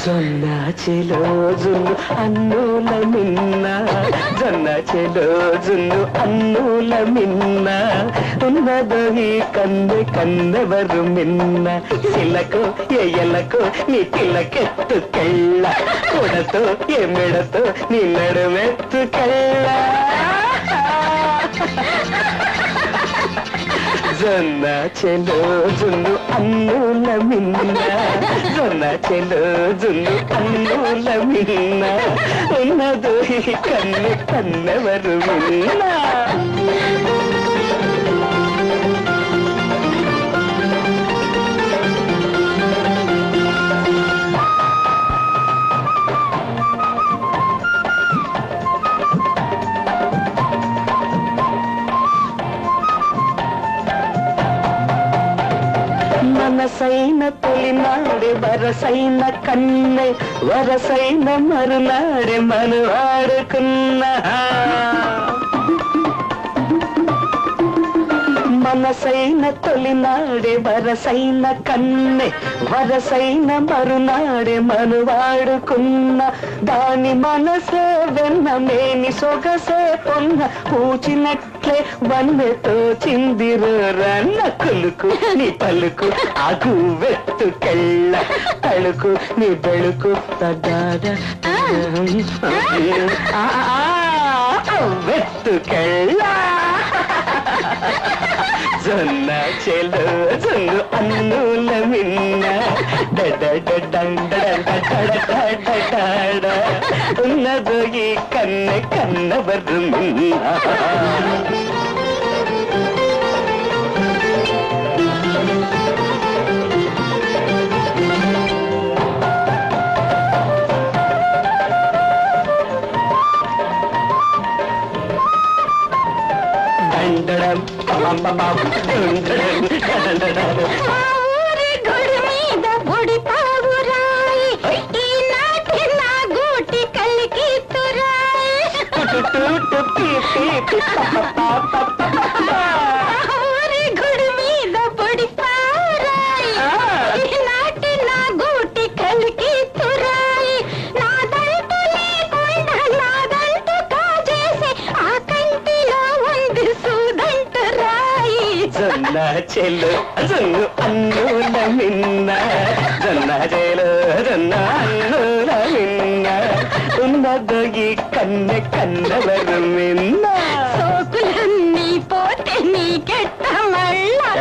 జొన్న చెలోజును అన్నుల మిన్న జొన్న చెలోజును అన్నుల మిన్న ఉన్నదో ఈ కన్నె కన్నెవరు మిన్న శిలకు ఎయ్యలకు నీ పిల్లకెత్తుకెళ్ళ కొడతో ఏ మెడతో నీ నడుమెత్తుకెళ్ళ జొన్న చెలోజును అన్నుల మిన్న జొన్న చెలోజును అన్నుల మిన్న ఉన్నదో ఈ కన్నె కన్నెవరు మిన్న మనసైన తొలినాడే వరసైన కన్నె వరసైన మరునాడే మనవాడుకున్నా మనసైన తొలినాడే వరసైన కన్నె వరసైన మరునాడే మనువాడుకున్న దాని మనసే వెన్నమేని సొగసే పొన్న పూచినట్లే వన్నెతో చిందిరన్న కులుకు నీ పలుకు ఆగు వెత్తుకెళ్ళ తళుకు నీ బెళుకు తగాద వెత్తుకెళ్ళ జొన్న చెలోజును అన్నుల మిన్న ఉన్నదో ఈ కన్నె కన్నెవరు మిన్న ఊరి గుడి మీద బుడి పావురాయి ఈనాటి నా గూటి కలికి తురాయి ఊరి గుడి మీద బుడి పావురాయి ఈనాటి నా గూటి కలికి తురాయి నాదంటూ లేకుండా నాదంటూ కాజేసి ఆ కంటిలో ఉంది సూదంటు రాయి జొన్న చెలోజును అన్నుల మిన్న జొన్న చెలోజును అన్నుల మిన్న ఉన్నదో ఈ కన్నె కన్నెవరు మిన్న సోకులన్నీ పోతే నీకెట్ట మళ్ళా